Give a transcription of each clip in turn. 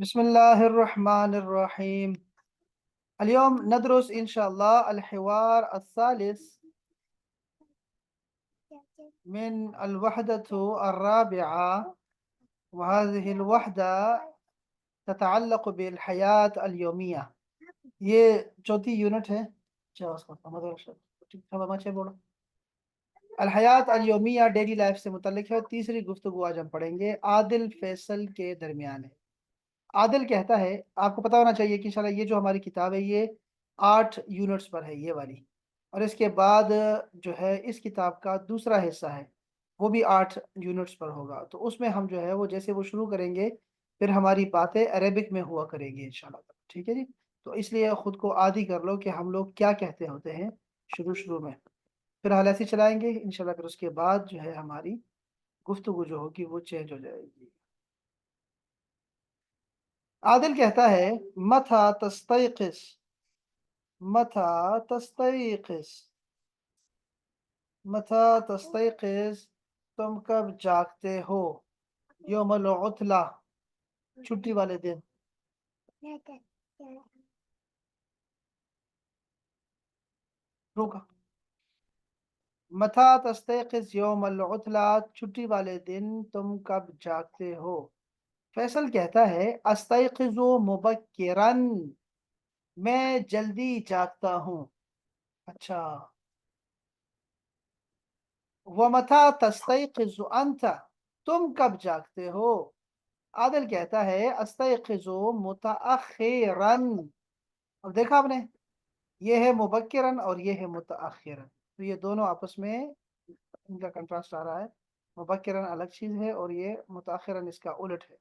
بسم الله الرحمن الرحيم. اليوم ندرس إن شاء الله الحوار الثالث من الوحدة الرابعة، وهذه الوحدة تتعلق بالحياة اليومية. یہ چوتھی یونٹ ہے. الحیات الیومیہ ڈیلی لائف سے متعلق ہے. تیسری گفتگو آج ہم پڑھیں گے عادل فیصل کے درمیان ہے. عادل کہتا ہے، آپ کو پتا ہونا چاہیے کہ انشاءاللہ یہ جو ہماری کتاب ہے یہ 8 یونٹس پر ہے یہ والی، اور اس کے بعد جو ہے اس کتاب کا دوسرا حصہ ہے وہ بھی 8 یونٹس پر ہوگا. تو اس میں ہم جو ہے وہ جیسے وہ شروع کریں گے پھر ہماری باتیں عربک میں ہوا کریں گے انشاءاللہ. ٹھیک ہے جی. تو اس لیے خود کو عادی کر لو کہ ہم لوگ کیا کہتے ہوتے ہیں شروع میں، پھر حال ایسے چلائیں گے انشاءاللہ. پھر اس کے بعد جو ہے ہماری گفتگو جو ہوگی وہ چینج ہو جائے گی. عادل کہتا ہے متى تستيقظ، متى تستيقظ، متى تستيقظ، تم کب جاگتے ہو، یوم العطلہ، چھٹی والے دن. روکا. متى تستيقظ یوم العطلہ، چھٹی والے دن تم کب جاگتے ہو. فیصل کہتا ہے استيقظ مبکرا، میں جلدی جاگتا ہوں. اچھا. ومتى تستيقظ انت، تم کب جاگتے ہو. عادل کہتا ہے استيقظ متأخرا. اب دیکھا آپ نے، یہ ہے مبکرن اور یہ ہے متأخرن، تو یہ دونوں آپس میں ان کا کنٹراسٹ آ رہا ہے. مبکرن الگ چیز ہے اور یہ متأخرن اس کا الٹ ہے.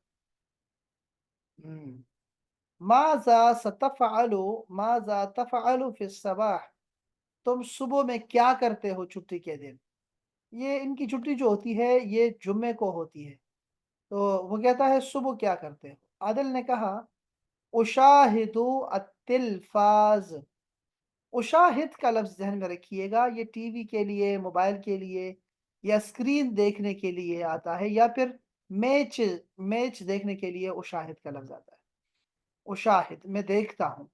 ماذا ستفعل، ماذا تفعل فی الصباح، تم صبح میں کیا کرتے ہو چھٹی کے دن. یہ ان کی چھٹی جو ہوتی ہے یہ جمعے کو ہوتی ہے. تو وہ کہتا ہے صبح کیا کرتے ہو. عادل نے کہا اشاہد التلفاز. اشاہد کا لفظ ذہن میں رکھیے گا، یہ ٹی وی کے لیے، موبائل کے لیے یا اسکرین دیکھنے کے لیے آتا ہے، یا پھر میچ دیکھنے کے لیے اشاہد کا لفظ آتا ہے. اشاہد میں دیکھتا ہوں.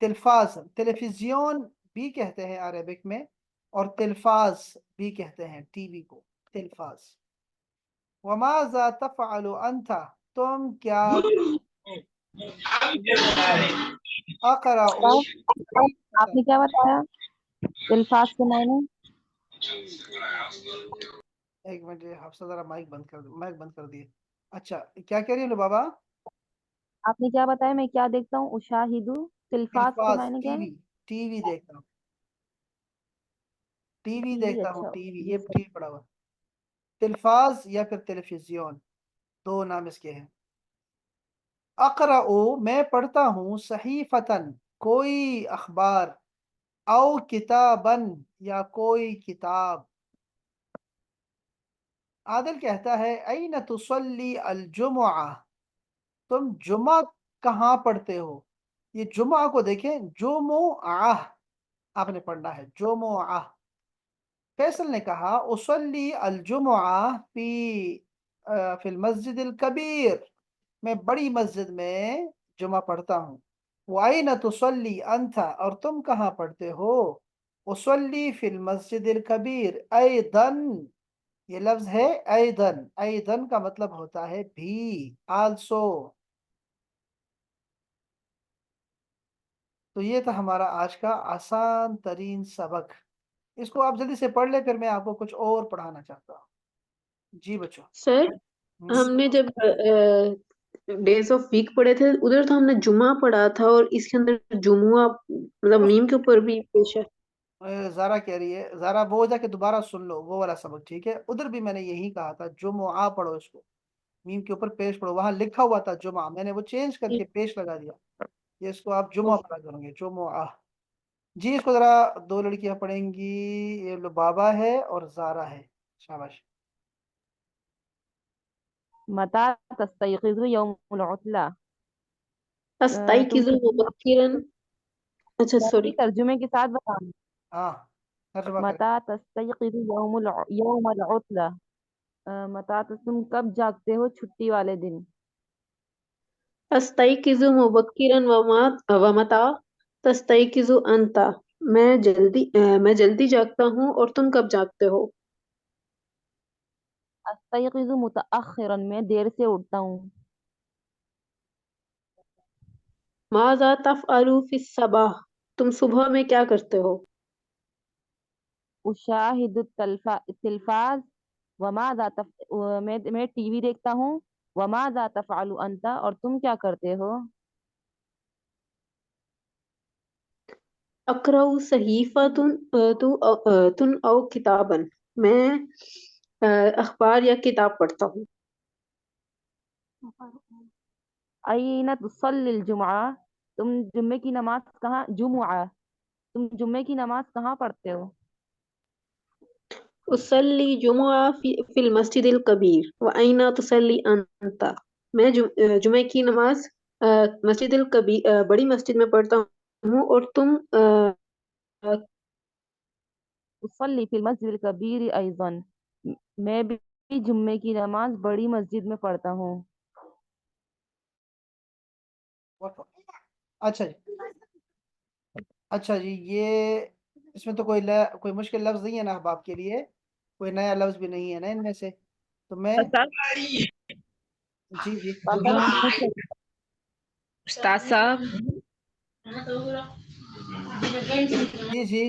تلفاز ٹیلیفزیون بھی کہتے ہیں عربک میں، اور تلفاز بھی کہتے ہیں ٹی وی کو، تلفاز. وماذا تفعل انت، تم کیا. اقرأ. آپ نے کیا بتایا الفاظ کے معنی؟ ایک منٹ حفصہ ذرا مائک بند کر دو، مائک بند کر دیے. اچھا کیا کہہ رہی ہو بابا. آپ نے کیا بتایا میں کیا دیکھتا ہوں؟ اشاہدو الفاظ کے تلفاظ معنی کیا ہے؟ ٹی وی دیکھتا ہوں، ٹی وی ٹی وی. دیکھتا ہوں، اچھا ٹی وی، جی یہ سر. ٹی وی پڑا ہوا. تلفاز یا پھر ٹیلیفزیون، دو نام اس کے ہیں. اقرأ میں پڑھتا ہوں، صحیفتن کوئی اخبار، او کتابن یا کوئی کتاب. عادل کہتا ہے این تصلی الجمعہ، تم جمعہ کہاں پڑھتے ہو. یہ جمعہ کو دیکھیں، جمعہ آپ نے پڑھنا ہے، جمعہ. فیصل نے کہا اصلی الجمعہ فی المسجد الکبیر، میں بڑی مسجد میں جمعہ پڑھتا ہوں. وَأَيْنَ تُصَلِّي أَنْتَ، اور تم کہاں پڑھتے ہو. اصلی فی المسجد الکبیر ایضاً، یہ لفظ ہے ایضاً. ایضاً کا مطلب ہوتا ہے بھی، آلسو. تو یہ تھا ہمارا آج کا آسان ترین سبق. اس کو آپ جلدی سے پڑھ لیں، پھر میں آپ کو کچھ اور پڑھانا چاہتا ہوں. جی بچوں. سر ہم نے جب ڈیز آف ویک پڑھے تھے ادھر تو ہم نے جمعہ پڑھا تھا، اور اس کے اندر جمعہ مطلب میم کے اوپر بھی پیش ہے. زارا کہہ رہی ہے، زارا وہ جا کے دوبارہ سن لو وہ والا سبق، ٹھیک ہے. ادھر بھی میں نے یہی کہا تھا جمعہ پڑھو، اس کو میم کے اوپر پیش پڑھو. وہاں لکھا ہوا تھا جمعہ، میں نے وہ چینج کر کے پیش لگا دیا. یہ اس کو آپ جمعہ پڑھا کرو گے، جمعہ. جی اس کو ذرا دو لڑکیاں پڑھیں گی، یہ بابا ہے اور زارا ہے. شاباش. متا تستيقظ یوم العطلہ. استيقظ مبكرا. اچھا سوری. ترجمے کے ساتھ بتانا. ہاں ترجمہ کریں. متا تستيقظ یوم العطلہ، متا تم کب جاگتے ہو چھٹی والے دن. استيقظ مبكرا ومتى تستيقظ انت؟ میں جلدی جاگتا ہوں، اور تم کب جاگتے ہو؟ استيقظ متأخرا، میں دیر سے اٹھتا ہوں. ماذا تفعل في الصباح؟ تم صبح میں کیا کرتے ہو؟ اشاہد التلفاز میں ٹی وی دیکھتا ہوں. وماذا تفعل انت، اور تم کیا کرتے ہو؟ اقرأ صحیفۃ او کتابا، میں اخبار یا کتاب پڑھتا ہوں. این تصلی الجمعہ، تم جمعے کی نماز کہاں پڑھتے ہو؟ اصلی جمعہ فی المسجد الکبیر. وأین تصلی انت؟ میں جمعے کی نماز مسجد الکبیر، بڑی مسجد میں پڑھتا ہوں، اور تم اصلی فی المسجد الکبیر ایضا، میں بھی جمعے کی نماز بڑی مسجد میں پڑھتا ہوں. اچھا جی، اچھا جی، یہ اس میں تو کوئی مشکل لفظ نہیں ہے نا احباب کے لیے، کوئی نیا لفظ بھی نہیں ہے نا ان میں سے، تو میں جی جی استاد صاحب جی جی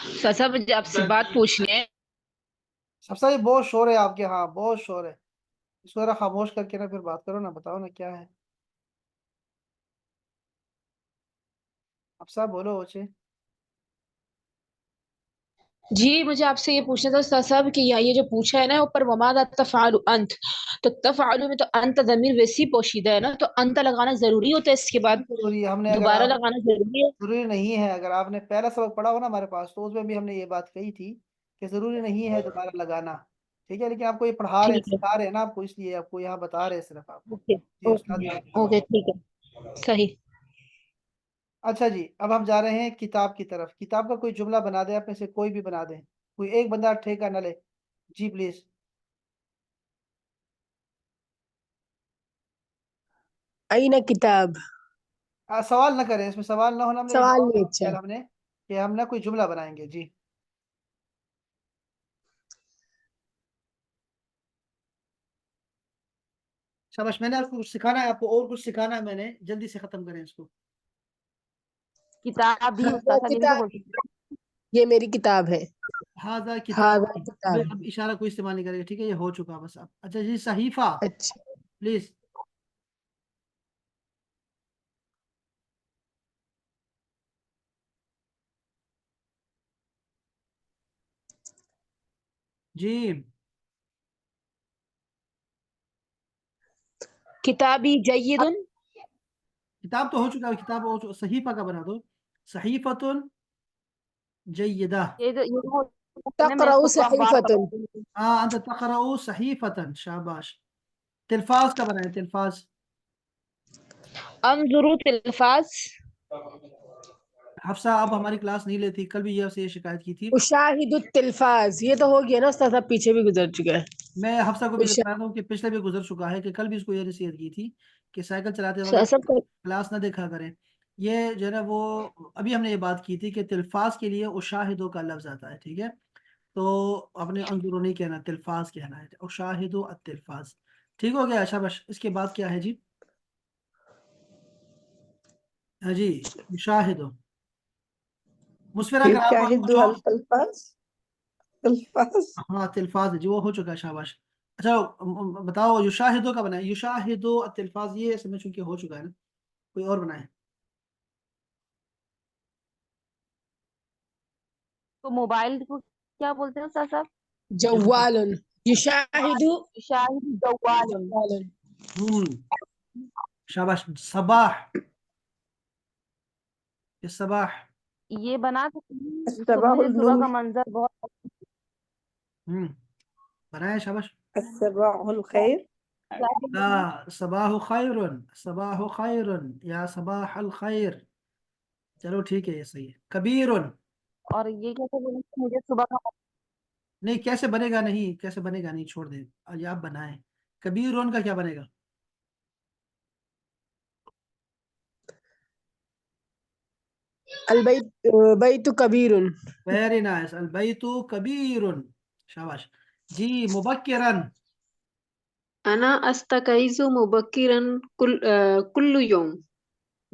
استاد صاحب مجھے آپ سے بات پوچھنی ہے. سب سے بہت شور ہے آپ کے، ہاں بہت شور ہے، اس کو ذرا خاموش کر کے نا پھر بات کرو نا، بتاؤ نا کیا ہے. اب صاحب بولو بچے. جی مجھے آپ سے یہ پوچھنا تھا استاد صاحب کہ یہ جو پوچھا ہے نا اوپر وماذا تفعل انت، تو تفعل میں تو انت ضمیر ویسی پوشیدہ ہے نا، تو انت لگانا ضروری ہوتا ہے اس کے بعد، ضروری ہے، ہم نے اگر دوبارہ آپ لگانا ضروری ہے؟ ضروری نہیں ہے، اگر آپ نے پہلا سبق پڑھا ہو نا ہمارے پاس تو اس میں بھی ہم نے یہ بات کہی تھی کہ ضروری نہیں ہے دوبارہ لگانا، ٹھیک ہے، لیکن آپ کو یہ پڑھا رہے ٹھیک ہے، سکھا رہے ہیں نا آپ کو، اس لیے آپ کو یہاں بتا رہے ہیں صرف آپ. اوکے جی استاد جی. اوکے ٹھیک ہے صحیح. اچھا جی، اب ہم جا رہے ہیں کتاب کی طرف. کتاب کا کوئی جملہ بنا دے، آپ میں سے کوئی بھی بنا دیں، کوئی ایک بندہ ٹھیکہ نہ لے. جی پلیز. أين كتاب؟ سوال نہ کریں، اس میں سوال نہ ہونا، ہم نے ایک سوال جواب نہیں، دیا اچھا. ہم نے کہ ہم نہ کوئی جملہ بنائیں گے. جی شاباش، میں نے آپ کو کچھ سکھانا ہے، آپ کو اور کچھ سکھانا ہے، میں نے جلدی سے ختم کریں اس کو. کتاب بھی هذا استاد صاحب یہ بھی تو كتاب، بول سکتے یہ میری کتاب ہے. ہاضا هذا کتاب. کتاب. اب اشارہ کوئی استعمال نہیں کرے گا، ٹھیک ہے، یہ ہو چکا بس اب. اچھا جی، صحیفہ اچھا. پلیز. جی کتابی جید. کتاب تو ہو چکا ہے، کتاب ہو چکا، صحیفہ کا بنا دو. صحیفۃ جیدہ. یہ جو ہوتا ہے نا، میں اس تقرأ کو اخبار صحيفة. پڑھتی ہوں. ہاں انت تقرأ صحیفۃ، شاباش. تلفاظ کا بنائیں، تلفاظ. انظروا تلفاز. حفصہ اب ہماری کلاس نہیں لیتی، کل بھی یہ سے یہ شکایت کی تھی. أشاهد التلفاز، یہ تو ہو گیا نا استاد صاحب، پیچھے بھی گزر چکا ہے. میں حفصہ کو بھی أشاهد. بتا دوں کہ پچھلے بھی گزر چکا ہے، کہ کل بھی اس کو یہ نصیحت کی تھی کہ سائیکل چلاتے استاد وقت صاحب کلاس نہ دیکھا کریں. یہ جو ہے نا وہ ابھی ہم نے یہ بات کی تھی کہ تلفاظ کے لیے اشاہدو کا لفظ آتا ہے، ٹھیک ہے، تو اپنے انظرو نہیں کہنا، تلفاظ کہنا ہے، اشاہدو التلفاظ. ٹھیک ہو گیا شاباش. اس کے بعد کیا ہے جی؟ ہاں جی، اشاہدو. مسفرہ اگر آپ يشاهد اٹھو. التلفاز. الفاظ. ہاں تلفاظ ہے جی، وہ ہو چکا ہے، شاباش. اچھا بتاؤ یشاہدو کا بنائیں، یشاہدو التلفاظ، یہ اس میں چونکہ ہو چکا ہے نا، کوئی اور بنائیں. تو موبائل کو کیا بولتے ہیں استاد صاحب؟ جوال. يشاهد شاہد جوال. جوال. شاباش. صباح، صباح. یہ بنا سکتے ہیں، الصباح مجھے صبح کا النور. منظر بہت بنائیں، شاباش. الصباح الخير. لا، صباح خیر، صباح خیر، یا صباح الخیر. چلو ٹھیک ہے، یہ صحیح ہے. کبیر. اور یہ کیسے بولیں کہ مجھے صبح کا نہیں کیسے بنے گا، نہیں کیسے بنے گا، نہیں چھوڑ دیں، یہ آپ بنائیں. کبیر کا کیا بنے گا؟ البيت بيت كبير. वेरी नाइस, अल बैतु कबीरुन, शाबाश जी। मुबक्किरन, अना अस्तकाइजु मुबक्किरन कुल्लु यौम।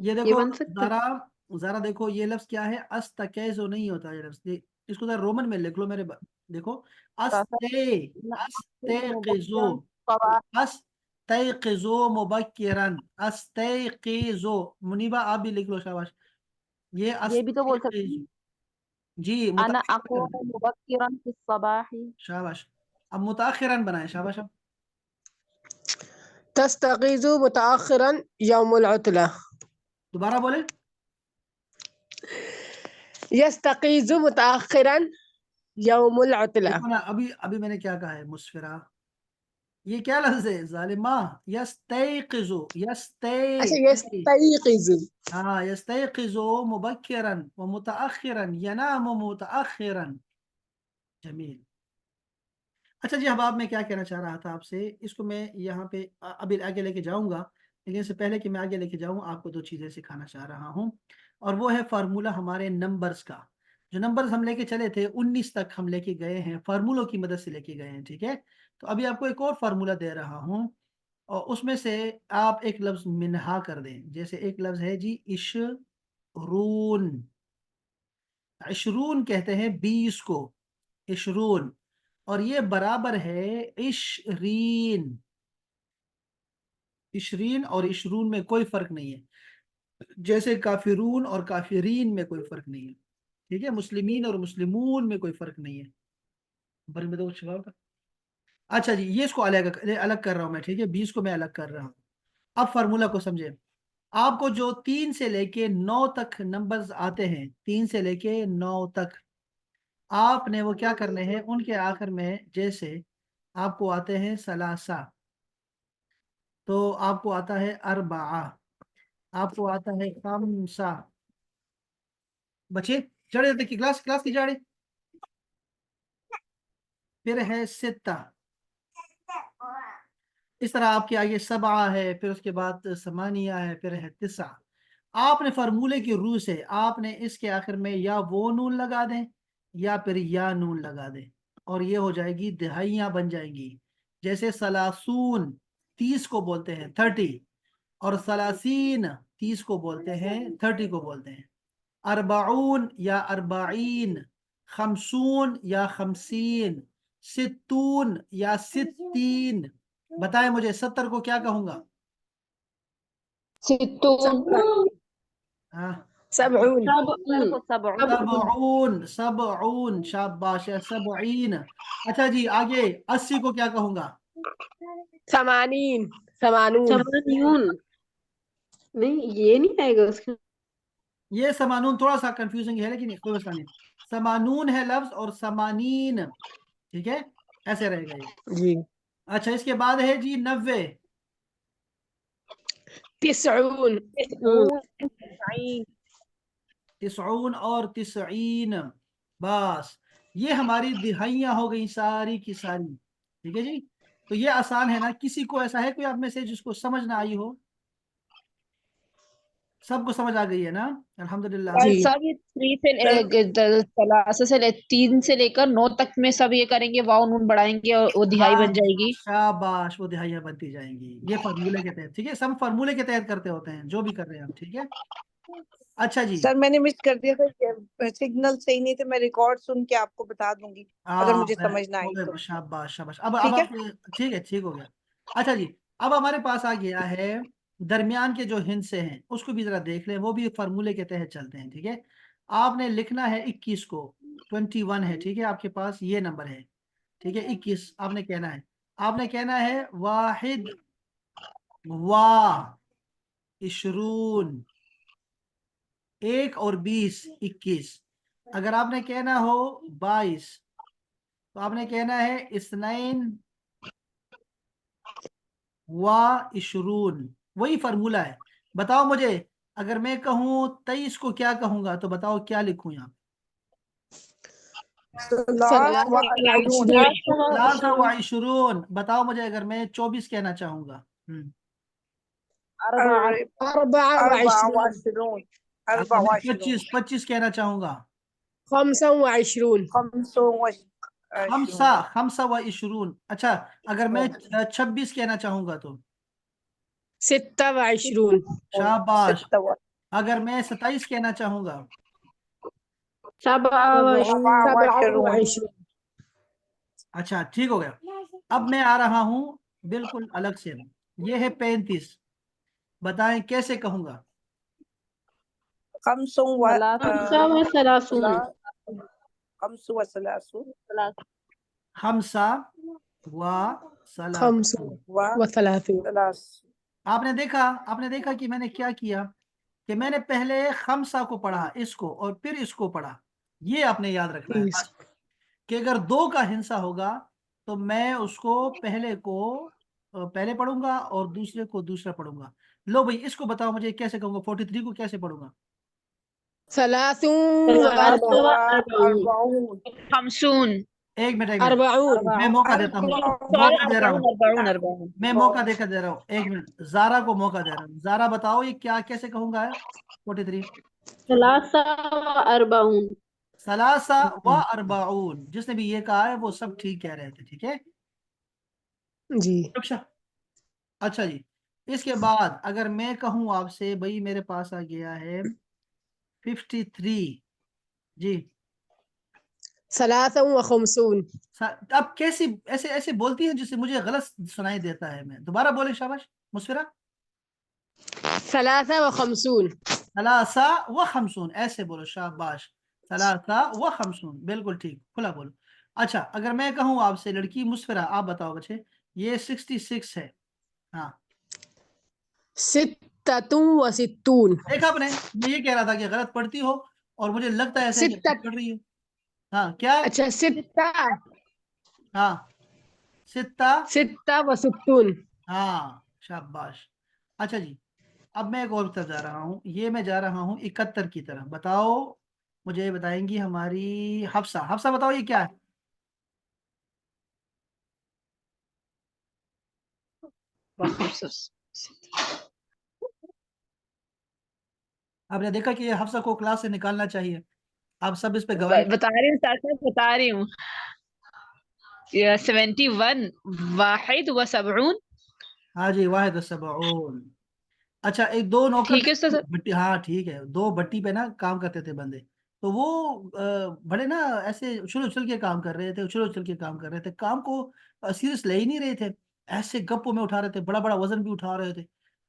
ये ये देखो बन सकता है। जरा, जरा देखो ये लफ्ज क्या है, अस्तकैजो नहीं होता ये लफ्ज, इसको जरा रोमन में लिख लो मेरे देखो, अस्ते, अस्तेकिजो, अस्तेकिजो मुबक्किरन, अस्तेकिजो। मुनीबा आप भी लिख लो, शाबाश। ये ये भी तो बोल सकते अस्तेकिजो हैं, जी, अना मुताखिरन अक़ूमु मुबक्किरन फी सबाही। शाबाश। अब मुताखिरन बनाए, शाबाश। अब تستيقظ متأخرا يوم العطلة. दोबारा बोले। يستيقظ متأخرا يوم العطلة. देखो ना, अभी अभी मैंने क्या कहा है, मुस्फिरा, ये क्या लफ्ज है, जालिमा। यस्तैकिजु, अच्छा, यस्तै, يستيقظ. हाँ, यस्तैकिजु मुबक्किरन व मुतअखिरन यनामु मुतअखिरन। जमील। अच्छा जी, अब मैं क्या कहना चाह रहा था आपसे, इसको मैं यहाँ पे अभी आगे लेके जाऊंगा, लेकिन इससे पहले कि मैं आगे लेके जाऊँ, आपको दो चीज़ें सिखाना चाह रहा हूँ, और वो है फार्मूला हमारे नंबर्स का। जो नंबर्स हम लेके चले थे 19 तक हम लेके गए हैं, फार्मूलों की मदद से लेके गए हैं, ठीक है। तो अभी आपको एक और फार्मूला दे रहा हूँ, और उसमें से आप एक लफ्ज मिनहा कर दें। जैसे एक लफ्ज है जी, इशरून, इशरून कहते हैं 20 को, इशरून, और ये बराबर है इशरीन। इशरीन और इशरून में कोई फर्क नहीं है, जैसे काफिरून और काफिरीन में कोई फर्क नहीं है, ठीक है। मुस्लिमीन और मुस्लिमून में कोई फर्क नहीं है। बर में दो जवाब का। अच्छा जी, ये इसको अलग अलग कर रहा हूं मैं, ठीक है, 20 को मैं अलग कर रहा हूँ। अब फार्मूला को समझे। आपको जो 3 से लेके 9 तक नंबर्स आते हैं, 3 से लेके 9 तक, आपने वो क्या करने हैं, उनके आखिर में जैसे आपको आते हैं सलासा, तो आपको आता है अरबा, आपको आता है खमसा। बच्चे जड़े देखिए, क्लास क्लास की जड़े, फिर है सित्ता, इस तरह आपके आगे सबा है, फिर उसके बाद समानिया है, फिर है तिसा। आपने फार्मूले की रूह से आपने इसके आखिर में या वो नून लगा दें या फिर या नून लगा दें, और ये हो जाएगी, दिहाइयां बन जाएंगी। जैसे सलासून 30 को बोलते हैं 30, और सलासीन 30 को बोलते हैं 30 को बोलते हैं। अरबाउन या अरबाइन, खमसून या खमसीन, सित्तून या सित्तीन। बताएं मुझे 70 को क्या कहूंगा। सित्तून, हाँ, 70. को सबउन। सबऊन, सबऊन, शाबाश, या सबईन। अच्छा जी, आगे 80 को क्या कहूंगा। 80. 80. समानियून। नहीं, ये नहीं आएगा उसका। ये समानून थोड़ा सा कंफ्यूजिंग है, लेकिन कोई मसला नहीं। समानून है लफ्ज, और समानीन, ठीक है, ऐसे रहेगा ये। जी. अच्छा, इसके बाद है जी 90, 90. 90 तिसऊन और तिसईन। बस, ये हमारी दिहाइयां हो गई सारी की सारी, ठीक है जी। तो ये आसान है ना, किसी को ऐसा है कोई आप में से जिसको समझ ना आई हो। सबको समझ आ गई है ना, अल्हम्दुलिल्लाह। जी. सब ये सलासे से 3 से लेकर 9 तक में सब ये करेंगे, वाव नून बढ़ाएंगे और वो दिहाई हाँ, बन जाएगी। शाबाश, वो दिहाइयां बनती जाएंगी, ये फार्मूले के तहत, ठीक है, सब फार्मूले के तहत करते होते हैं जो भी कर रहे हैं हम, ठीक है। अच्छा जी, सर मैंने मिस कर दिया था, सिग्नल सही नहीं थे, मैं रिकॉर्ड सुन के आपको बता दूंगी अगर मुझे समझ ना आई तो। शाबाश शाबाश। अब ठीक है। आप, ठीक है, ठीक हो गया। अच्छा जी, अब हमारे पास आ गया है दरमियान के जो हिस्से हैं, उसको भी जरा देख लें, वो भी फार्मूले के तहत चलते हैं, ठीक है। आपने लिखना है 21 को, 21 है, ठीक है, आपके पास ये नंबर है, ठीक है, 21 आपने कहना है। आपने कहना है वाहिद वाह इशरून, 1 और 20 21। अगर आपने कहना हो 22, तो आपने कहना है इस्नैन वा इशरून, वही फार्मूला है। बताओ मुझे, अगर मैं कहूँ 23 को क्या कहूंगा, तो बताओ क्या लिखूं यहाँ। सलासा व इशरून। बताओ मुझे, अगर मैं 24 कहना चाहूंगा। 24. أربع मैं وعشرون 25 कहना चाहूंगा। 25 خمسة खमसा, وعشرون खमसा व इशरून। अच्छा, अगर मैं 26 कहना चाहूंगा तो? 26 शाबाश। ستة अगर मैं 27 कहना चाहूंगा? 27 27 अच्छा, ठीक हो गया। अब मैं आ रहा हूं बिल्कुल अलग से। ये है 35, बताएं कैसे कहूंगा? خمس و وثلاثون خمس وثلاثون खमसा व सलासून। 35 आपने देखा कि मैंने क्या किया, कि मैंने पहले खमसा को पढ़ा, इसको, और फिर इसको पढ़ा। ये आपने याद रखना है बस, कि अगर दो का हिंसा होगा तो मैं उसको पहले को पहले पढ़ूंगा और दूसरे को दूसरा पढ़ूंगा। लो भाई, इसको बताओ मुझे कैसे कहूंगा, 43 को कैसे पढ़ूंगा? 43 وأربعون خمسون एक मिनट, एक मिनट, 40 मैं मौका देता हूँ, मौका दे रहा हूँ, मैं मौका देकर दे रहा हूँ। एक मिनट, जारा को मौका दे रहा हूँ। जारा बताओ ये क्या कैसे कहूंगा? 43 وأربعون सलासा व अरबाउन। जिसने भी ये कहा है वो सब ठीक कह रहे थे, ठीक है। जी। अच्छा, अच्छा जी, इसके बाद अगर मैं कहूँ आपसे, भाई मेरे पास आ गया है 53 जी। 53 अब कैसी ऐसे ऐसे बोलती है जिससे मुझे गलत सुनाई देता है। मैं दोबारा बोले, शाबाश मुस्फिरा। 53 सलासा व खमसून, ऐसे बोलो, शाबाश। सलासा व खमसून, बिल्कुल ठीक, खुला बोलो। अच्छा, अगर मैं कहूँ आपसे, लड़की मुस्फिरा आप बताओ बच्चे, ये 66 है। हाँ, 66 देखा आपने, मैं ये कह रहा था कि गलत पढ़ती हो, और मुझे लगता है ऐसा है कि ستة पढ़ रही हो। हाँ, क्या है? अच्छा 66 हाँ, सित्ता। 66 हाँ, शाबाश। अच्छा जी, अब मैं एक और तरफ जा रहा हूँ, ये मैं जा रहा हूँ 71 की तरफ। बताओ, मुझे बताएंगी हमारी हफ्सा। हफ्सा बताओ ये क्या है? आपने देखा कि ये हफ्सा को क्लास से निकालना चाहिए। आप सब इस पे गवाही। बता रही हूँ साथ बता रही हूँ। 71 वाहिद व सबऊन। हाँ जी, वाहिद सबऊन। अच्छा, एक दो नौकर ठीक है थे सर। भट्टी, हाँ ठीक है, दो भट्टी पे ना काम करते थे बंदे। तो वो बड़े ना ऐसे उछल उछल के काम कर रहे थे, उछल उछल के काम कर रहे थे, काम को सीरियस ले ही नहीं रहे थे। ऐसे गप्पों में उठा रहे थे, बड़ा बड़ा वजन भी उठा रहे थे।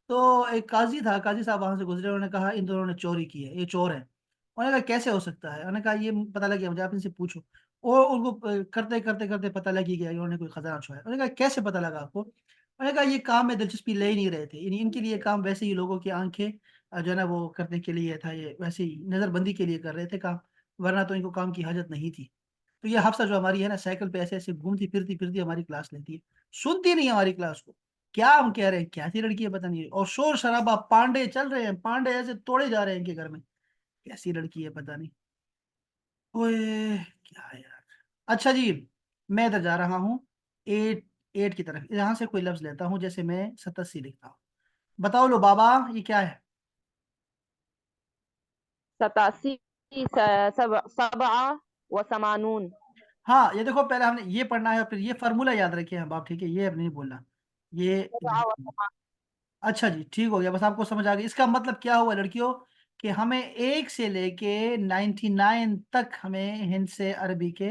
तो एक काजी था, काजी साहब वहां से गुजरे, उन्होंने कहा इन दोनों ने चोरी की है, ये चोर है। उन्होंने कहा कैसे हो सकता है? उन्होंने कहा ये पता लग गया मुझे, आप इनसे पूछो। और उनको करते करते करते पता लग ही गया, इन्होंने कोई खजाना छुपाया। उन्होंने कहा कैसे पता लगा आपको? उन्होंने कहा ये काम में दिलचस्पी ले ही नहीं रहे थे, इनके लिए काम वैसे ही लोगों की आंखें जो है ना वो करने के लिए था, ये वैसे ही नजरबंदी के लिए कर रहे थे काम, वरना तो इनको काम की हाजत नहीं थी। तो ये हफ्सा जो हमारी है ना, साइकिल पे ऐसे ऐसे घूमती फिरती फिरती हमारी क्लास लेती है, सुनती नहीं हमारी क्लास को। क्या हम कह रहे हैं, क्या सी लड़की है पता नहीं, और शोर शराबा, पांडे चल रहे हैं, पांडे ऐसे तोड़े जा रहे हैं इनके घर में। कैसी लड़की है पता नहीं। ओए, क्या है यार। अच्छा जी, मैं इधर जा रहा हूँ 8 8 की तरफ। यहाँ से कोई लफ्ज लेता हूँ, जैसे मैं 87 लिखता हूँ। बताओ लो बाबा, ये क्या है? 87 87 हाँ, ये देखो, पहले हमने ये पढ़ना है और फिर ये फार्मूला याद रखिए हम बाप, ठीक है, ये अब नहीं बोलना ये। अच्छा जी, ठीक हो गया, बस आपको समझ आ गई। इसका मतलब क्या हुआ लड़कियों, कि हमें 1 से लेके 99 तक हमें हिंद से अरबी के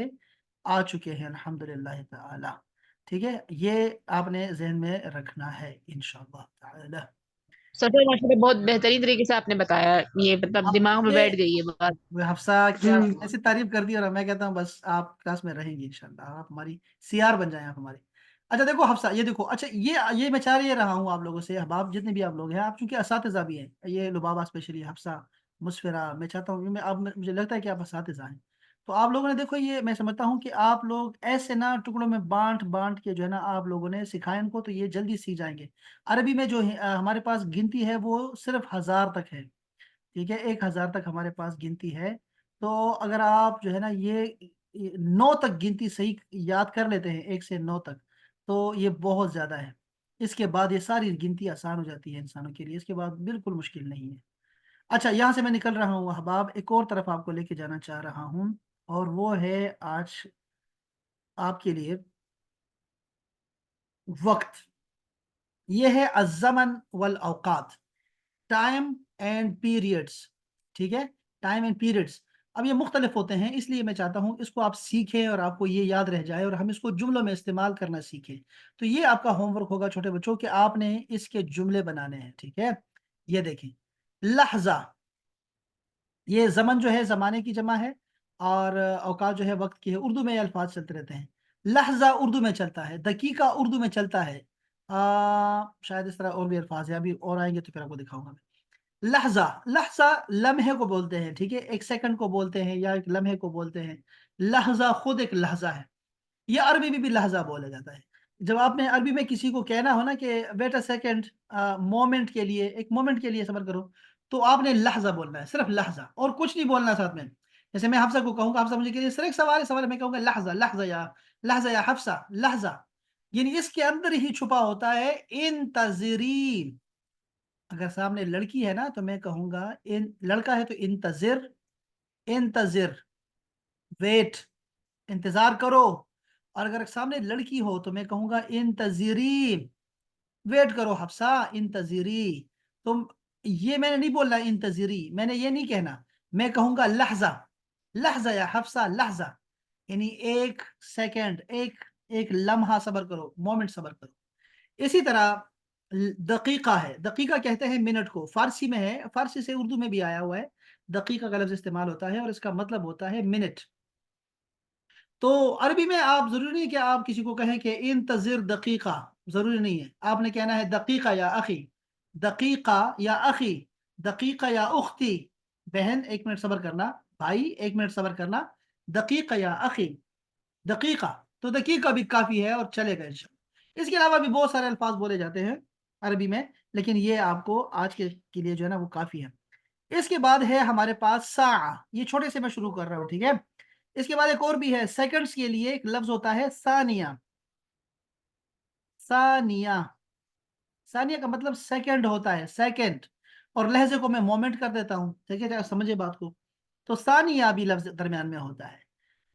आ चुके हैं अल्हम्दुलिल्लाह ताला। ठीक है, ये आपने जहन में रखना है इंशाअल्लाह ताला। सर माशाल्लाह बहुत बेहतरीन तरीके से आपने बताया, ये मतलब अब दिमाग में ये बैठ गई है बात। हफ्सा क्या ऐसी तारीफ कर दी, और मैं कहता हूँ बस आप क्लास में रहेंगी इंशाल्लाह, आप हमारी सीआर बन जाएं आप हमारी। अच्छा देखो हफ्सा, ये देखो, अच्छा ये मैं चाह ये रहा हूँ आप लोगों से, अहबाब जितने भी आप लोग हैं, आप चूंकि असातिज़ा भी हैं, ये लुबाबा स्पेशली, हफ्सा, मुस्फिरा, मैं चाहता हूँ मैं आप, मुझे लगता है कि आप असातिज़ा हैं। तो आप लोगों ने देखो, ये मैं समझता हूँ कि आप लोग ऐसे ना टुकड़ों में बांट बांट के जो है ना आप लोगों ने सिखाया इनको, तो ये जल्दी सीख जाएंगे। अरबी में जो हमारे पास गिनती है वो सिर्फ 1000 तक है, ठीक है, 1000 तक हमारे पास गिनती है। तो अगर आप जो है ना ये 9 तक गिनती सही याद कर लेते हैं, 1 से 9 तक, तो ये बहुत ज्यादा है। इसके बाद ये सारी गिनती आसान हो जाती है इंसानों के लिए, इसके बाद बिल्कुल मुश्किल नहीं है। अच्छा, यहाँ से मैं निकल रहा हूँ अहबाब, एक और तरफ आपको लेके जाना चाह रहा हूँ, और वो है आज आपके लिए वक्त। ये है अज़्ज़मन वल औकात, टाइम एंड पीरियड्स, ठीक है, टाइम एंड पीरियड्स। अब ये मुख्तलिफ होते हैं, इसलिए मैं चाहता हूँ इसको आप सीखें और आपको ये याद रह जाए और हम इसको जुमलों में इस्तेमाल करना सीखें। तो ये आपका होमवर्क होगा छोटे बच्चों कि आपने इसके जुमले बनाने हैं, ठीक है। ये देखें, लहजा, ये जमन जो है जमाने की जमा है, और औकात जो है वक्त की है। उर्दू में ये अल्फाज चलते रहते हैं। लहजा उर्दू में चलता है, दकीका उर्दू में चलता है, शायद इस तरह और भी अल्फाज है, अभी और आएंगे तो फिर आपको दिखाऊंगा मैं। लहजा, लहजा लम्हे को बोलते हैं, ठीक है, एक सेकंड को बोलते हैं या एक लम्हे को बोलते हैं। लहजा खुद एक लहजा है। ये अरबी में भी लहजा बोला जाता है। जब आपने अरबी में किसी को कहना हो ना कि वेट अ सेकंड, मोमेंट के लिए, एक मोमेंट के लिए सब्र करो, तो आपने लहजा बोलना है, सिर्फ लहजा, और कुछ नहीं बोलना साथ में। जैसे मैं हफ्सा को कहूंगा, हफ्सा मुझे कहिए सर एक सवाल है, सवाल है, मैं कहूंगा लहजा, लहजा या हफ्सा, लहजा। यानी इसके अंदर ही छुपा होता है इंतजरी। अगर सामने लड़की है ना तो मैं कहूंगा इन, लड़का है तो इंतजिर, इंतजिर, वेट, इंतजार करो। और अगर सामने लड़की हो तो मैं कहूंगा इंतजीरी, वेट करो हफ्सा, इंतजीरी। तुम, ये मैंने नहीं बोलना इंतजीरी, मैंने ये नहीं कहना, मैं कहूंगा लहजा, लहजा या हफ्सा, लहजा, यानी एक सेकंड, एक एक लम्हा सबर करो, मोमेंट सबर करो। इसी तरह दकीका है, दकीका कहते हैं मिनट को, फारसी में है, फारसी से उर्दू में भी आया हुआ है। दकीका का लफ्ज इस्तेमाल होता है और इसका मतलब होता है मिनट। तो अरबी में आप, जरूरी नहीं कि आप किसी को कहें कि इंतजिर दकीका, जरूरी नहीं है, आपने कहना है दकीका या अखी, दकीका या अखी, दकीका या उख्ती, बहन एक मिनट सबर करना, भाई एक मिनट सबर करना, दकीका या अखी, दकीका। तो दकीका भी काफी है और चलेगा इंशाल्लाह। इसके अलावा भी बहुत सारे अल्फाज बोले जाते हैं अरबी में, लेकिन ये आपको आज के लिए जो है ना वो काफी है। इसके बाद है हमारे पास सा, ये छोटे से मैं शुरू कर रहा हूँ, ठीक है। इसके बाद एक और भी है, सेकंड्स के लिए एक लफ्ज होता है सानिया, सानिया, सानिया का मतलब सेकंड होता है, सेकंड, और लहजे को मैं मोमेंट कर देता हूँ, ठीक है, समझे बात को। तो सानिया भी लफ्ज दरमियान में होता है।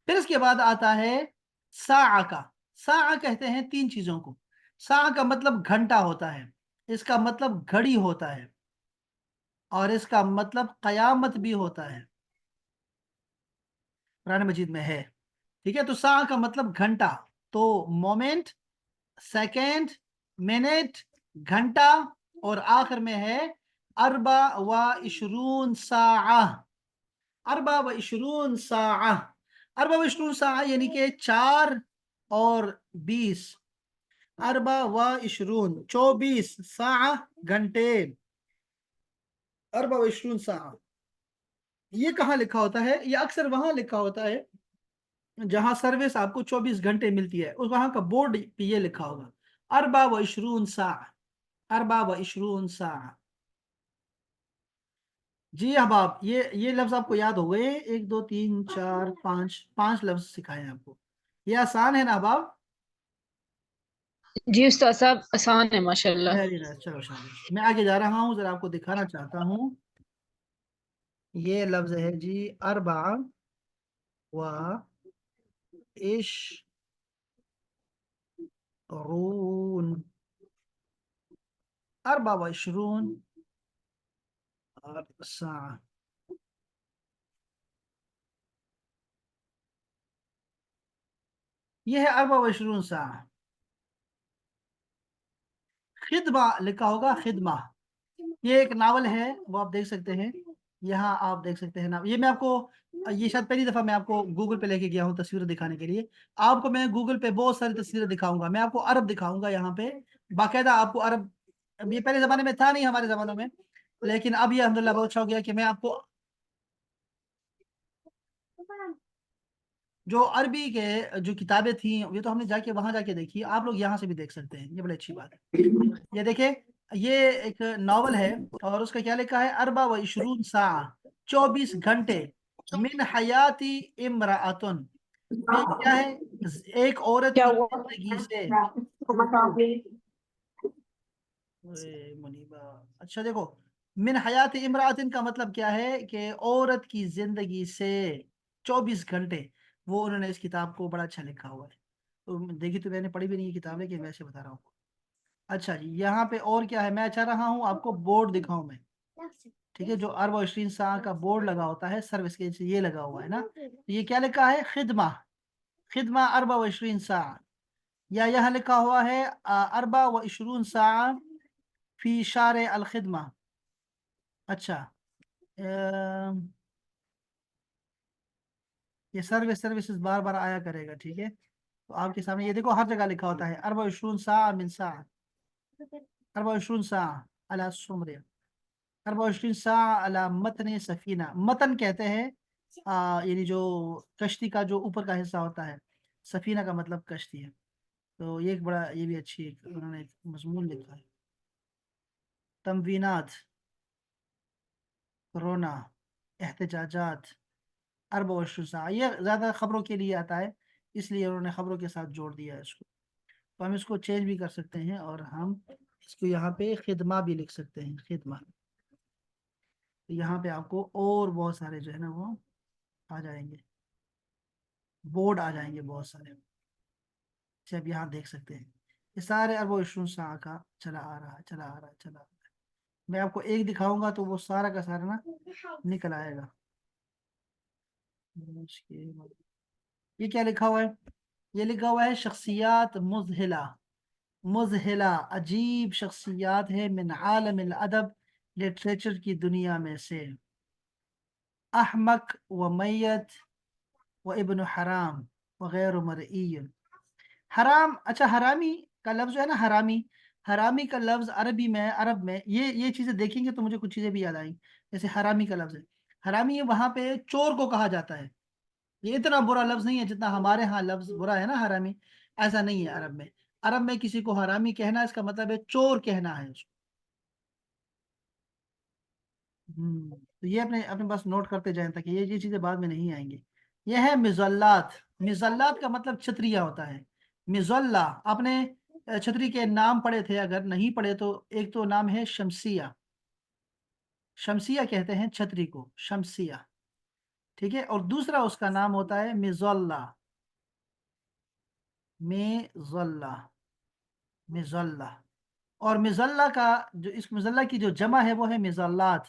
फिर इसके बाद आता है सा का। सा कहते हैं तीन चीजों को। सा का मतलब घंटा होता है, इसका मतलब घड़ी होता है, और इसका मतलब कयामत भी होता है, कुरान मजीद में है, ठीक है। तो सा का मतलब घंटा, तो मोमेंट, सेकेंड, मिनट, घंटा, और आखिर में है अरबा व इशरून साआ, अरबा व इशरून साआ, अरबा व इशरून साआ यानी कि 4 और 20, अरबा व इशरून 24 साआ घंटे, अरबा व इशरून साआ। ये कहाँ लिखा होता है? ये अक्सर वहां लिखा होता है जहां सर्विस आपको 24 घंटे मिलती है, उस वहां का बोर्ड पे ये लिखा होगा अरबा व इशरून सा, अरबा व इशरून सा। जी अहबाब, ये लफ्ज आपको याद हो गए, 1 2 3 4 5, 5 लफ्ज सिखाए हैं आपको। ये आसान है ना अहबाब? जी उस्ताद साहब, आसान है माशाल्लाह। वेरी नाइस, चलो शाबाश। मैं आगे जा रहा हूँ, जरा आपको दिखाना चाहता हूँ। ये लफ्ज है जी अरबा व इशरून, अरबा व इशरून और सा। ये है अरबा व इशरून सा। खिदमा लिखा होगा, खिदमा, ये एक नावल है, वो आप देख सकते हैं, यहाँ आप देख सकते हैं ना। ये मैं आपको, ये शायद पहली दफा मैं आपको गूगल पे लेके गया हूँ तस्वीरें दिखाने के लिए। आपको मैं गूगल पे बहुत सारी तस्वीरें दिखाऊंगा, मैं आपको अरब दिखाऊंगा यहाँ पे, बाकायदा आपको अरब। अब ये पहले जमाने में था नहीं हमारे जमानों में, लेकिन अब ये अल्हम्दुलिल्लाह बहुत अच्छा हो गया कि मैं आपको जो अरबी के जो किताबें थी, ये तो हमने जाके वहां जाके देखी, आप लोग यहाँ से भी देख सकते हैं, ये बड़ी अच्छी बात है। ये देखे, ये एक नावल है, और उसका क्या लिखा है, अरबा व इशरून सा, 24 घंटे, मिन हयाती इमराअतुन, ये क्या है, एक औरत क्या की हुआ? जिंदगी से। मुनीबा, अच्छा देखो, من हयात इमरातिन का मतलब क्या है कि औरत की जिंदगी से 24 घंटे, वो उन्होंने इस किताब को बड़ा अच्छा लिखा हुआ है। तो देखिए, तो मैंने पढ़ी भी नहीं है किताब, लेकिन वैसे बता रहा हूँ। अच्छा जी, यहाँ पे और क्या है, मैं चाह रहा हूँ आपको बोर्ड दिखाऊं मैं। ठीक है, जो 24 साल का बोर्ड लगा होता है सर्विस के नीचे, ये लगा हुआ है ना, तो ये क्या लिखा है, खिदमा, खिदमा 24 साल, या यहाँ लिखा हुआ है 24 फी शार अल खिदमा। अच्छा, ये सर्विसेज बार बार आया करेगा, ठीक है। तो आपके सामने ये देखो, हर जगह लिखा होता है 24 मिन सा, 24 अला सुमर, 24 अला मतन सफीना। मतन कहते हैं यानी जो कश्ती का जो ऊपर का हिस्सा होता है, सफीना का मतलब कश्ती है। तो ये एक बड़ा, ये भी अच्छी उन्होंने एक मजमून लिखा है। तमवीनात, कोरोना, एहतजाजात, 24 ये ज़्यादा खबरों के लिए आता है, इसलिए उन्होंने खबरों के साथ जोड़ दिया है इसको। तो हम इसको चेंज भी कर सकते हैं, और हम इसको यहाँ पे खिदमा भी लिख सकते हैं, खिदमा। तो यहाँ पे आपको और बहुत सारे जो है ना वो आ जाएंगे, बोर्ड आ जाएंगे बहुत सारे, जैसे आप यहाँ देख सकते हैं। ये सारे 24 का चला आ रहा है, चला आ रहा है, चला आ रहा है। मैं आपको एक दिखाऊंगा तो वो सारा का सारा ना निकल आएगा। ये क्या लिखा हुआ है, ये लिखा हुआ है शख्सियात मुज़हिला, मुज़हिला अजीब शख्सियात है, मिन आलम अल अदब, लिटरेचर की दुनिया में से। अहमक व मैयत व इब्न हराम व गैर मरई। हराम, अच्छा हरामी का लफ्ज जो है ना, हरामी, हरामी का लफ्ज अरबी में, अरब में ये चीजें देखेंगे तो मुझे कुछ चीजें भी याद आई। जैसे हरामी का लफ्ज है, हरामी वहां पे चोर को कहा जाता है। ये इतना बुरा लफ्ज नहीं है जितना हमारे यहाँ लफ्ज बुरा है ना हरामी, ऐसा नहीं है अरब में। अरब में किसी को हरामी कहना, इसका मतलब है चोर कहना है उसको। तो ये अपने अपने पास नोट करते जाएं, ताकि ये चीजें बाद में नहीं आएंगी। यह है मिजल्लात, मिजल्लात का मतलब छतरिया होता है। मिजल्ला, आपने छतरी के नाम पढ़े थे, अगर नहीं पढ़े तो एक तो नाम है शमसिया, शमसिया कहते हैं छतरी को, शमसिया, ठीक है। और दूसरा उसका नाम होता है मिजल्ला, मिजल्ला, मिजल्ला। और मिजल्ला का जो, इस मिजल्ला की जो जमा है वो है मिजल्लात।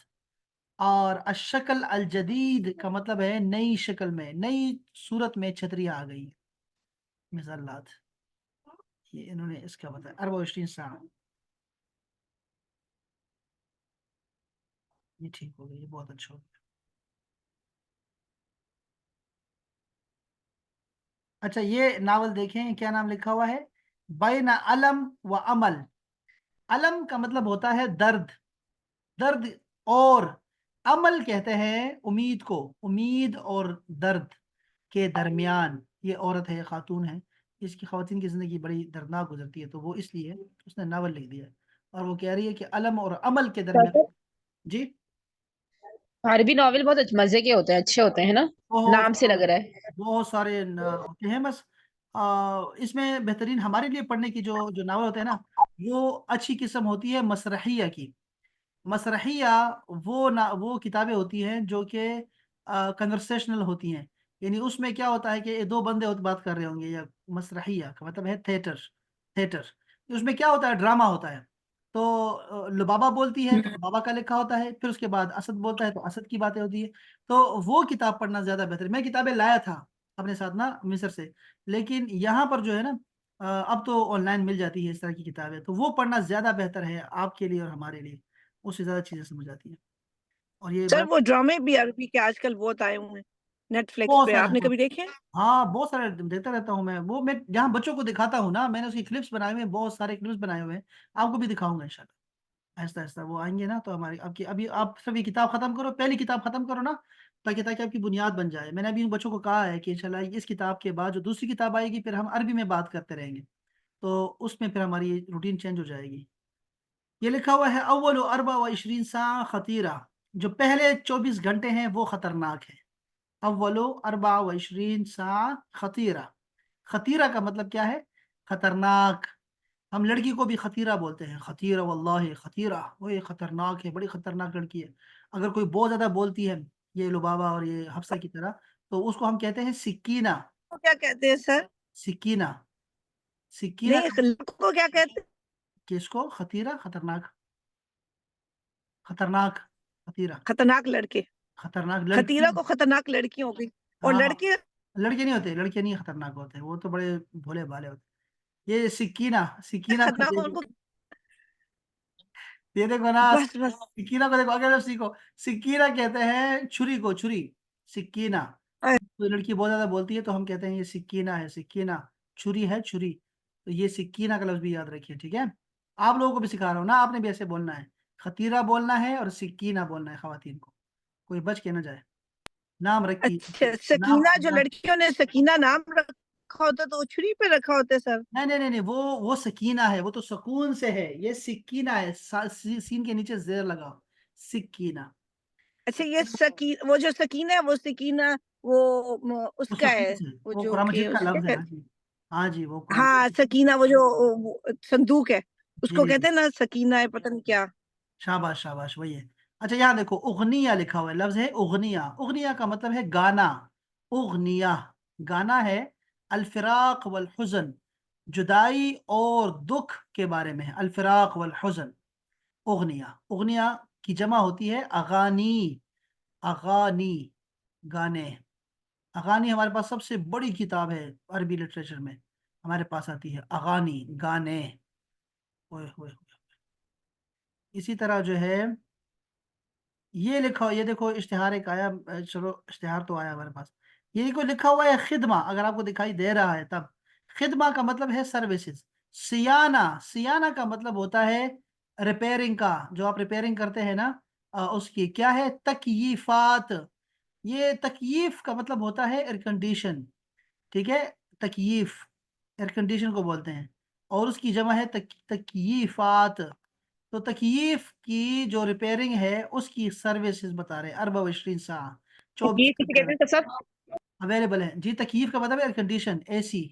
और अशकल अल जदीद का मतलब है नई शक्ल में, नई सूरत में छतरियाँ आ गई, मिजल्लात। ये इन्होंने इसका बताया 24 ये ठीक हो गई, ये बहुत अच्छा हो गया। अच्छा, ये नावल देखें, क्या नाम लिखा हुआ है, बैन अलम व अमल। अलम का मतलब होता है दर्द, दर्द, और अमल कहते हैं उम्मीद को, उम्मीद और दर्द के दरमियान ये औरत है, खातून है। इसकी खवातीन की जिंदगी बड़ी दर्दनाक गुजरती है, तो वो इसलिए उसने नावल लिख दिया। और वो कह रही है कि अलम और अमल के दरमियान। जी, अरबी नॉवेल बहुत मजे के होते हैं, अच्छे होते हैं ना, बहुत नाम से लग रहा है। बहुत सारे होते हैं। बस इसमें बेहतरीन हमारे लिए पढ़ने की जो जो नावल होते हैं ना, वो अच्छी किस्म होती है मसरहिया की। मसरहिया वो ना, वो किताबें होती हैं जो कि कन्वर्सेशनल होती हैं। यानी उसमें क्या होता है कि ये दो बंदे बात कर रहे होंगे, या मसरहिया का मतलब है थिएटर, थिएटर। उसमें क्या होता है, ड्रामा होता है। तो लुबाबा बोलती है तो लुबाबा का लिखा होता है, फिर उसके बाद असद बोलता है तो असद की बातें होती है। तो वो किताब पढ़ना ज्यादा बेहतर है। मैं किताबें लाया था अपने साथ ना मिस्र से, लेकिन यहाँ पर जो है ना, अब तो ऑनलाइन मिल जाती है इस तरह की किताबें, तो वो पढ़ना ज्यादा बेहतर है आपके लिए और हमारे लिए, उससे ज्यादा चीजें समझ आती हैं। और ये सर बात, वो ड्रामे भी अरबी के आजकल बहुत आए हुए हैं नेटफ्लिक्स बहुत पे, सारे, आपने हाँ, कभी देखे हैं? हाँ बहुत सारे देखता रहता हूँ मैं। वो मैं जहाँ बच्चों को दिखाता हूँ ना, मैंने उसकी क्लिप्स बनाए हुए हैं, बहुत सारे क्लिप्स बनाए हुए हैं। आपको भी दिखाऊंगा इंशाल्लाह, आहिस्ता आहिस्ता वो आएंगे ना, तो हमारी आपकी, अभी आप सब ये किताब खत्म करो, पहली किताब खत्म करो ना, ताकि ताकि आपकी बुनियाद बन जाए। मैंने अभी उन बच्चों को कहा है कि इंशाल्लाह इस किताब के बाद जो दूसरी किताब आएगी, फिर हम अरबी में बात करते रहेंगे, तो उसमें फिर हमारी रूटीन चेंज हो जाएगी। ये लिखा हुआ है अव्वल 24 सा खतीरा, जो पहले 24 घंटे हैं वो खतरनाक है। अव्वलो 24 सा खतीरा, खतीरा का मतलब क्या है, खतरनाक। ہم لڑکی کو بھی خطیرہ بولتے ہیں، خطیرہ واللہ خطیرہ، وہ یہ خطرناک ہے، بڑی خطرناک لڑکی ہے۔ اگر کوئی بہت زیادہ بولتی ہے یہ لبابہ اور یہ حفصہ کی طرح، تو اس کو ہم کہتے ہیں سکینہ۔ کو کیا کہتے ہیں سر؟ سکینہ، سکینہ نہیں، کو کیا کہتے ہیں؟ کس کو؟ خطیرہ، خطرناک، خطرناک، خطیرہ، خطرناک لڑکے، خطرناک لڑکی۔ خطیرہ کو خطرناک لڑکی ہو گئی، اور ہاں ہاں، لڑکے لڑکے نہیں ہوتے، لڑکے نہیں خطرناک ہوتے، وہ تو بڑے بھولے بھالے ہوتے۔ یہ سکینہ، سکینہ کو خطرناک، ان دیکھو، کو یہ دیکھو نا، بس بس سکینہ کو دیکھو، اگر سیکھو، سکینہ کہتے ہیں چھری کو، چھری، سکینہ۔ کوئی لڑکی بہت زیادہ بولتی ہے تو ہم کہتے ہیں یہ سکینہ ہے، سکینہ، چھری ہے، چھری۔ تو یہ سکینہ کا لفظ بھی یاد رکھیے، ٹھیک ہے؟ آپ لوگوں کو بھی سکھا رہا ہوں نا، آپ نے بھی ایسے بولنا ہے، خطیرہ بولنا ہے اور سکینہ بولنا ہے خواتین کو، کوئی بچ کے نہ جائے۔ نام رکھی، اچھا، نام، سکینہ جو لڑکیوں نے سکینہ نام رکھا ہوتا تو وہ چھری پہ رکھا ہوتا ہے سر؟ نہیں نہیں نہیں نہیں، وہ سکینہ ہے، وہ تو سکون سے ہے، یہ سکینہ ہے، سین کے نیچے زیر لگاؤ، سکینہ۔ اچھا، یہ وہ جو سکینہ ہے، وہ سکینہ وہ اس وہ کا سکون ہے، سے، وہ وہ جو قرآن کہ مجید کا اس لفظ ہے، کے، ہاں جی، ہاں جی، وہ قرآن ہاں سکینہ، وہ جو وہ صندوق ہے، اس جی کو جی کہتے ہیں نا سکینہ ہے، پتہ نہیں کیا۔ شاباش شاباش، وہی ہے۔ اچھا یہاں دیکھو، اغنیہ لکھا ہوا ہے، لفظ ہے اغنیہ، اغنیہ کا مطلب ہے گانا، اغنیہ گانا ہے، الفراق والحزن، جدائی اور دکھ کے بارے میں ہے، الفراق والحزن، اغنیہ، اغنیہ کی جمع ہوتی ہے اغانی، اغانی، گانے۔ اغانی ہمارے پاس سب سے بڑی کتاب ہے عربی لٹریچر میں، ہمارے پاس آتی ہے اغانی، گانے، ہوئے ہوئے۔ اسی طرح جو ہے یہ لکھا، یہ دیکھو اشتہار ایک آیا، چلو اشتہار تو آیا ہمارے پاس، یہ کوئی لکھا ہوا ہے خدمہ، اگر آپ کو دکھائی دے رہا ہے تب، خدمہ کا مطلب ہے سروسز، سیانہ، سیانہ کا مطلب ہوتا ہے ریپیرنگ کا، جو آپ ریپیرنگ کرتے ہیں نا، اس کی کیا ہے، تکییفات، یہ تکییف کا مطلب ہوتا ہے ایئر کنڈیشن، ٹھیک ہے، تکییف ایئر کنڈیشن کو بولتے ہیں، اور اس کی جمع ہے تکییفات۔ تو تکییف کی جو ریپیرنگ ہے اس کی سروسز بتا رہے ہیں، 24 ساعت، 24 یہ کسی گھنٹے کہتے ہیں سب؟ اویلیبل ہے جی۔ تکییف کا مطلب ایئر کنڈیشن، اے سی۔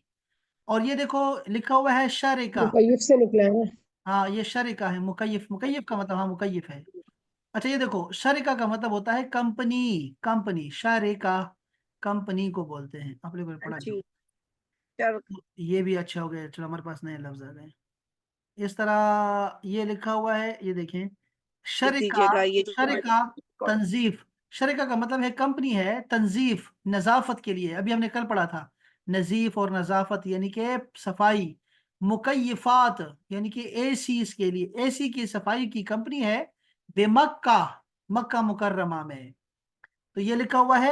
اور یہ دیکھو لکھا ہوا ہے شرکہ، مکیف سے نکلا ہے نا۔ ہاں یہ شرکہ ہے، مکیف، مکیف کا مطلب، ہاں مکیف ہے۔ اچھا یہ دیکھو شرکہ کا مطلب ہوتا ہے کمپنی، کمپنی، شرکہ کمپنی کو بولتے ہیں، آپ نے پڑھا جو، جی، چلو یہ بھی اچھا ہو گیا، چلو ہمارے پاس نئے لفظ آ گئے۔ اس طرح یہ لکھا ہوا ہے، یہ دیکھیں، لکھ شرکہ، دیجیے گا یہ جو شرکہ تنظیف، شرکہ کا مطلب ہے کمپنی ہے، تنظیف، نظافت کے لیے، ابھی ہم نے کل پڑھا تھا، نظیف اور نظافت یعنی کہ صفائی، مکیفات یعنی کہ اے سی، اس کے لیے اے سی کی صفائی کی کمپنی ہے بے مکہ، مکہ مکرمہ میں۔ تو یہ لکھا ہوا ہے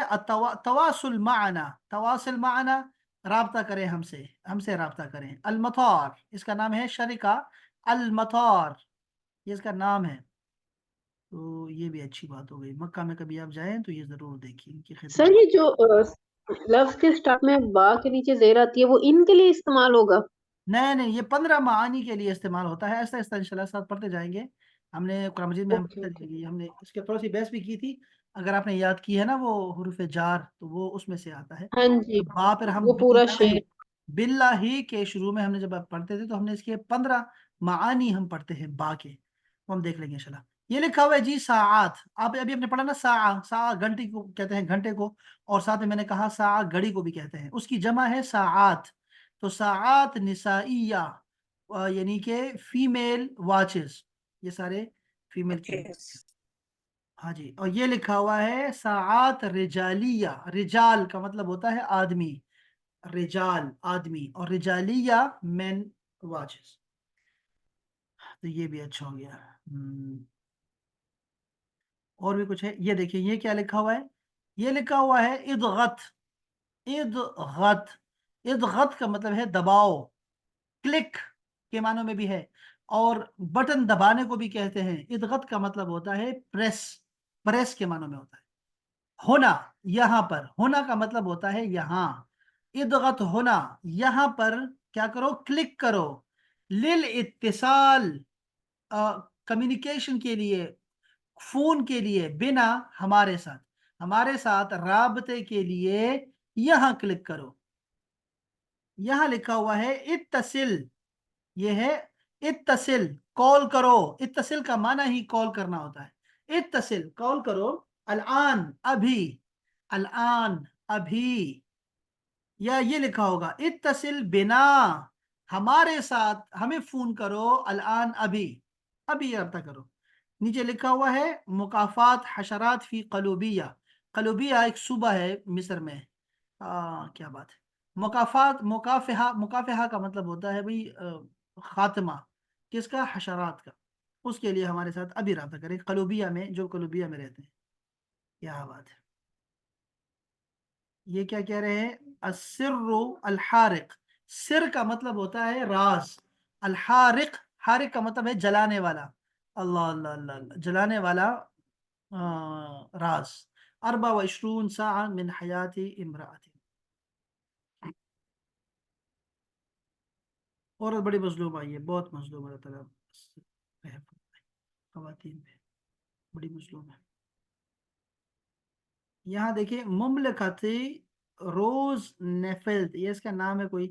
تواصل معنا، تواصل معنا، رابطہ کریں ہم سے، ہم سے رابطہ کریں، المطار، اس کا نام ہے شرکہ المطار، یہ اس کا نام ہے۔ تو یہ بھی اچھی بات ہو گئی، مکہ میں کبھی آپ جائیں تو یہ ضرور دیکھیں ان کی سر خدمت۔ یہ جو لفظ کے سٹارٹ میں با کے نیچے زیر آتی ہے، وہ ان کے لیے استعمال ہوگا؟ نہیں نہیں، یہ 15 معانی کے لیے استعمال ہوتا ہے، ایسا ایسا انشاءاللہ ساتھ پڑھتے جائیں گے، ہم نے قرآن مجید میں اوکے اوکے، ہم نے اس کے تھوڑی سی بحث بھی کی تھی، اگر آپ نے یاد کی ہے نا وہ حروف جار، تو وہ اس میں سے آتا ہے۔ ہاں جی، تو با پر ہم وہ پورا شعر۔ باللہ کے شروع میں ہم نے جب آپ پڑھتے تھے تو ہم نے اس کے 15 معانی ہم پڑھتے ہیں با کے، وہ ہم دیکھ لیں گے انشاءاللہ۔ یہ لکھا ہوا ہے جی ساعات، آپ ابھی ہم نے پڑھا نا، ساعہ گھنٹے کو کہتے ہیں، گھنٹے کو، اور ساتھ میں نے کہا ساعہ گھڑی کو بھی کہتے ہیں، اس کی جمع ہے ساعات۔ تو ساعات نسائیہ، یعنی کہ فیمیل واچز، یہ سارے فیمیل کے لیے، ہاں جی۔ اور یہ لکھا ہوا ہے ساعات رجالیہ، رجال کا مطلب ہوتا ہے آدمی، رجال آدمی، اور رجالیہ مین واچز، تو یہ بھی اچھا ہو گیا۔ اور بھی کچھ ہے، یہ دیکھیں یہ کیا لکھا ہوا ہے، یہ لکھا ہوا ہے ادغت، ادغت، ادغت کا مطلب ہے دباؤ، کلک کے معنوں میں بھی ہے، اور بٹن دبانے کو بھی کہتے ہیں۔ ادغت کا مطلب ہوتا ہے پریس، پریس کے معنوں میں ہوتا ہے۔ ہونا، یہاں پر، ہونا کا مطلب ہوتا ہے یہاں، ادغت ہونا، یہاں پر کیا کرو، کلک کرو، للاتصال، کمیونیکیشن کے لیے، فون کے لیے، بنا ہمارے ساتھ، ہمارے ساتھ رابطے کے لیے یہاں کلک کرو۔ یہاں لکھا ہوا ہے اتصل، یہ ہے इत्तसिल कॉल करो, इत्तसिल का माना ही कॉल करना होता है। इत्तसिल कॉल करो, अलआन अभी, अलआन अभी, या ये लिखा होगा इत्तसिल बिना, हमारे साथ हमें फोन करो, अलआन अभी, अभी रब्ता करो। नीचे लिखा हुआ है मुकाफात हशरात फी कलूबिया, कलूबिया एक सूबा है मिस्र में। क्या बात है। मुकाफात, मुकाफिहा, मुकाफिहा का मतलब होता है भाई खात्मा किसका, हशरात का। उसके लिए हमारे साथ अभी रब्ता करें, कलूबिया में, जो कलूबिया में रहते हैं। क्या बात है। ये क्या कह रहे हैं, अस्सिर्रु अलहारिक, सिर का मतलब होता है राज, अलहारिक, हारिक का मतलब है जलाने वाला, अल्लाह अल्लाह अल्लाह अल्लाह, जलाने वाला राज। 24 साआ मिन हयाती इमराती, औरत बड़ी मजलूम आई है, बहुत मजलूम है, अल्लाह ताला खवातीन पे बड़ी मजलूम है। यहाँ देखिए मुमलकती रोज नेफेल्ट, ये इसका नाम है, कोई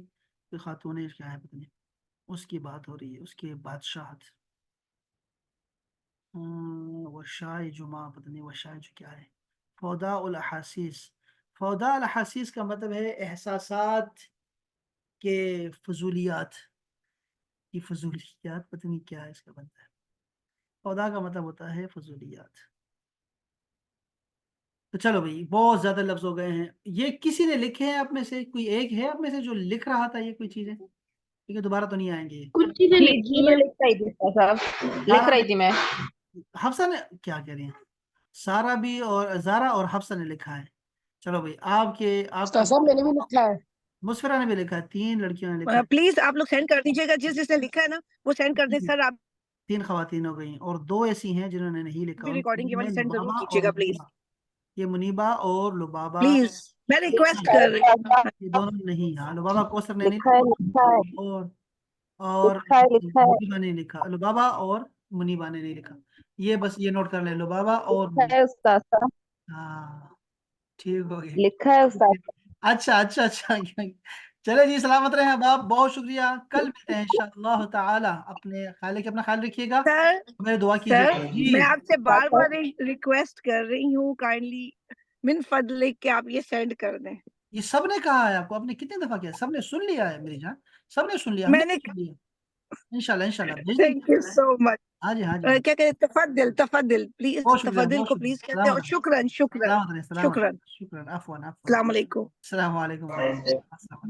खातून है, क्या है पता नहीं, उसकी बात हो रही है, उसके बादशाहत। वशाय जुमा, पता नहीं वशाय जो क्या है। फौदा उल अहासीस, फौदा उल अहासीस का मतलब है एहसासात के फजूलियात, ये फजूलियात पता नहीं क्या है इसका बनता है। फौदा का मतलब होता है फजूलियात। तो चलो भाई बहुत ज्यादा लफ्ज हो गए हैं। ये किसी ने लिखे हैं आप में से, कोई एक है आप में से जो लिख रहा था ये कोई चीजें, ठीक है, दोबारा तो नहीं आएंगे ये। कुछ चीजें जी लिखी जी मैं हैं। लिख रही थी उस्ताद साहब, लिख सारा रही ने, थी मैं। हफ्सा ने क्या कह रही हैं, सारा भी और जारा और हफ्सा ने लिखा है। चलो भाई आपके, आपका उस्ताद साहब मैंने भी लिखा है। मुस्फिरा ने भी लिखा है, 3 लड़कियों ने लिखा है, प्लीज आप लोग सेंड कर दीजिएगा, जिस जिसने लिखा है ना वो सेंड कर दें सर। आप 3 खवातीन हो गई, और 2 ऐसी हैं जिन्होंने नहीं लिखा, भी उनके रिकॉर्डिंग नाम केवल है सेंड जरूर लुबाबा और कीजिएगा प्लीज, मुनीबा। ये मुनीबा और लुबाबा, प्लीज मैं रिक्वेस्ट लिखा है कर रही हूँ। उस्ताद साहब, ये दोनों नहीं, हाँ लुबाबा कोसर ने नहीं लिखा है, लिखा है, लिखा, और लिखा है, लिखा है, मुनीबा ने लिखा, लुबाबा और मुनीबा ने नहीं लिखा। ये बस ये नोट कर ले, लुबाबा और लिखा मुनीबा। है उस्ताद साहब, हाँ ठीक हो गए। लिखा है उस्ताद अच्छा अच्छा अच्छा, चले जी सलामत रहे अब आप, बहुत शुक्रिया, कल मिलते हैं इंशाअल्लाह ताला। अपने खाले के अपना ख्याल रखिएगा, सर मेरे दुआ सर कीजिएगा जी। मैं आपसे बार साहब। बार रिक्वेस्ट कर रही हूँ, काइंडली मिन फضلक के आप ये सेंड कर दें। ये सबने कहा है आपको, आपने कितने दफा किया, सबने सुन लिया है मेरी जान, सबने सुन लिया, हमने मैंने, भी सुन लिया। इंशाल्लाह इंशाल्लाह भेज थैंक यू देंगे। So much. हाँ जी हाँ जी हाँ जी। क्या कहते हैं, तफद्दिल तफद्दिल, प्लीज बहुत शुक्रिया, तफद्दिल बहुत को शुक्रिया, प्लीज कहते हैं, और शुक्रन शुक्रन सलामत रहे, शुक्रन। शुक्रन, अफवान अफवान। अस्सलाम वालेकुम। अस्सलाम वालेकुम।